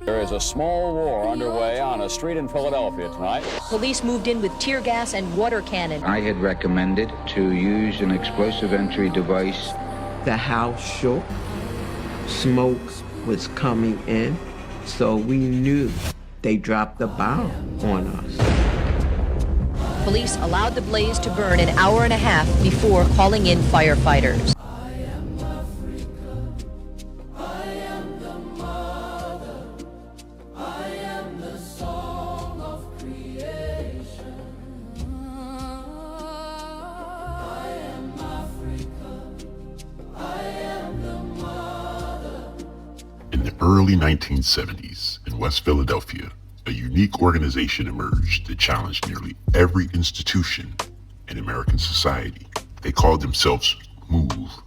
There is a small war underway on a street in Philadelphia tonight. Police moved in with tear gas and water cannon. I had recommended to use an explosive entry device. The house shook. Smoke was coming in, so we knew they dropped the bomb on us. Police allowed the blaze to burn an hour and a half before calling in firefighters. In the early 1970s, in West Philadelphia, a unique organization emerged that challenged nearly every institution in American society. They called themselves MOVE.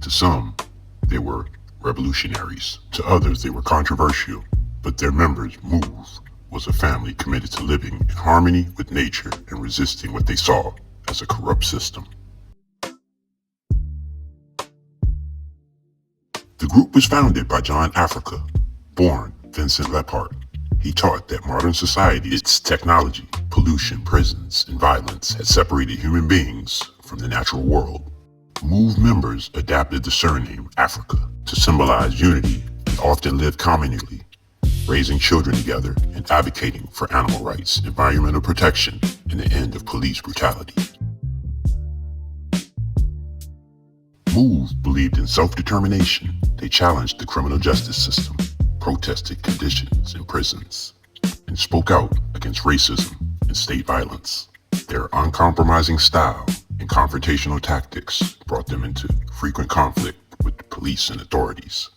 To some, they were revolutionaries. To others, they were controversial. But their members, MOVE, was a family committed to living in harmony with nature and resisting what they saw as a corrupt system. The group was founded by John Africa, born Vincent Leppard. He taught that modern society, its technology, pollution, prisons, and violence had separated human beings from the natural world. MOVE members adapted the surname Africa to symbolize unity and often lived communally, raising children together and advocating for animal rights, environmental protection, and the end of police brutality. MOVE believed in self-determination. They challenged the criminal justice system, protested conditions in prisons, and spoke out against racism and state violence. Their uncompromising style and confrontational tactics brought them into frequent conflict with the police and authorities.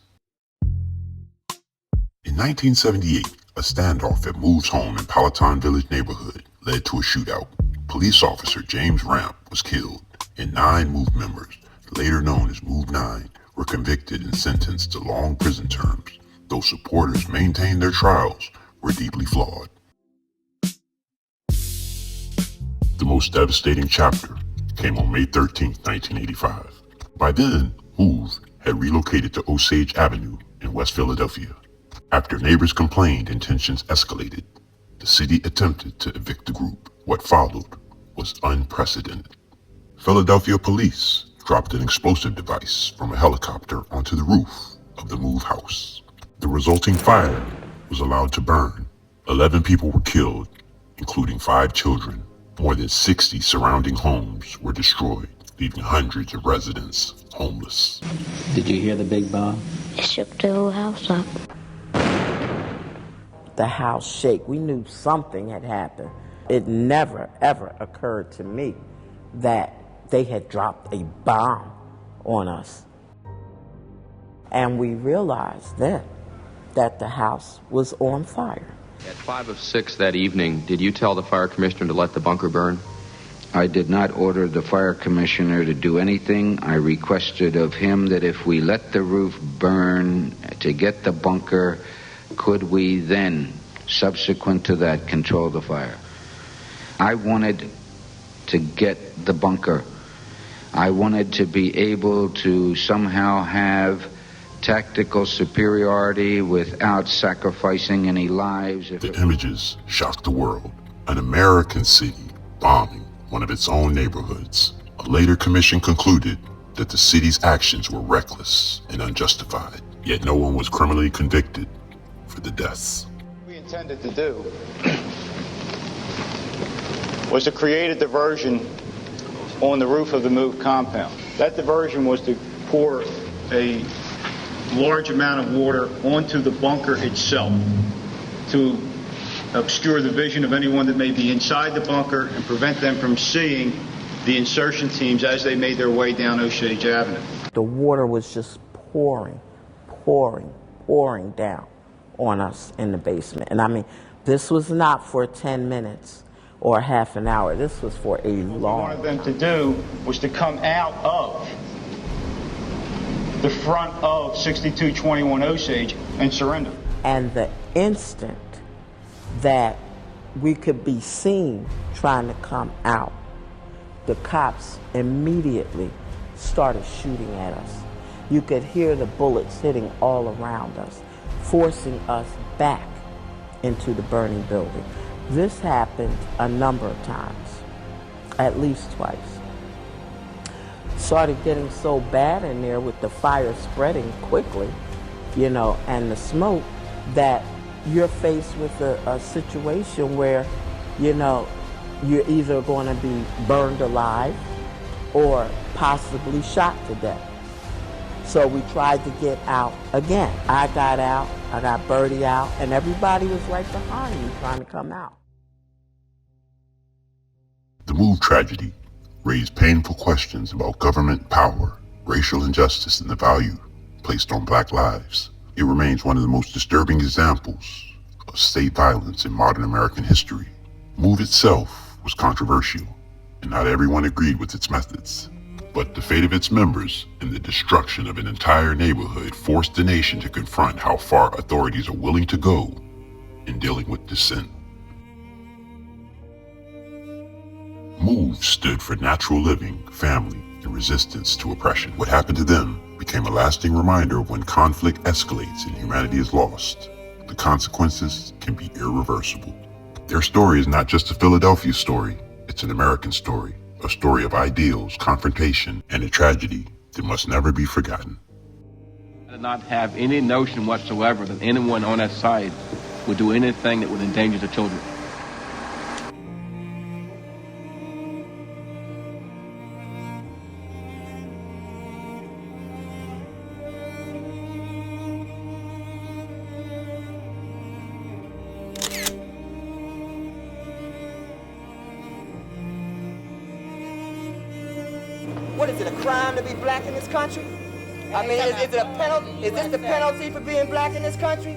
In 1978, a standoff at MOVE's home in Palatine Village neighborhood led to a shootout. Police officer James Ramp was killed, and 9 MOVE members, later known as MOVE 9, were convicted and sentenced to long prison terms, though supporters maintained their trials were deeply flawed. The most devastating chapter came on May 13, 1985. By then, MOVE had relocated to Osage Avenue in West Philadelphia. After neighbors complained and tensions escalated, the city attempted to evict the group. What followed was unprecedented. Philadelphia police dropped an explosive device from a helicopter onto the roof of the MOVE house. The resulting fire was allowed to burn. 11 people were killed, including 5 children. More than 60 surrounding homes were destroyed, leaving hundreds of residents homeless. Did you hear the big bomb? It shook the whole house up. The house shake. We knew something had happened. It never, ever occurred to me that they had dropped a bomb on us. And we realized then that the house was on fire. At 5 of 6 that evening, did you tell the fire commissioner to let the bunker burn? I did not order the fire commissioner to do anything. I requested of him that if we let the roof burn to get the bunker, could we then, subsequent to that, control the fire? I wanted to get the bunker. I wanted to be able to somehow have tactical superiority without sacrificing any lives. The images shocked the world. An American city bombing one of its own neighborhoods. A later commission concluded that the city's actions were reckless and unjustified, yet no one was criminally convicted for the deaths. What we intended to do was to create a diversion on the roof of the MOVE compound. That diversion was to pour a large amount of water onto the bunker itself to obscure the vision of anyone that may be inside the bunker and prevent them from seeing the insertion teams as they made their way down Osage Avenue. The water was just pouring down on us in the basement. And I mean, this was not for 10 minutes or half an hour. This was for a long time. What we wanted them to do was to come out of the front of 6221 Osage and surrender. And the instant that we could be seen trying to come out, the cops immediately started shooting at us. You could hear the bullets hitting all around us, forcing us back into the burning building. This happened a number of times, at least twice. Started getting so bad in there with the fire spreading quickly, you know, and the smoke, that you're faced with a situation where, you know, you're either going to be burned alive or possibly shot to death. So we tried to get out again. I got out, I got Bertie out, and everybody was right behind me trying to come out. The MOVE tragedy raised painful questions about government power, racial injustice, and the value placed on black lives. It remains one of the most disturbing examples of state violence in modern American history. MOVE itself was controversial, and not everyone agreed with its methods. But the fate of its members and the destruction of an entire neighborhood forced the nation to confront how far authorities are willing to go in dealing with dissent. MOVE stood for natural living, family, and resistance to oppression. What happened to them became a lasting reminder of when conflict escalates and humanity is lost, the consequences can be irreversible. Their story is not just a Philadelphia story, it's an American story, a story of ideals, confrontation, and a tragedy that must never be forgotten. I did not have any notion whatsoever that anyone on that side would do anything that would endanger the children. What is it, a crime to be black in this country? I mean, is it a penalty? Is this the penalty for being black in this country?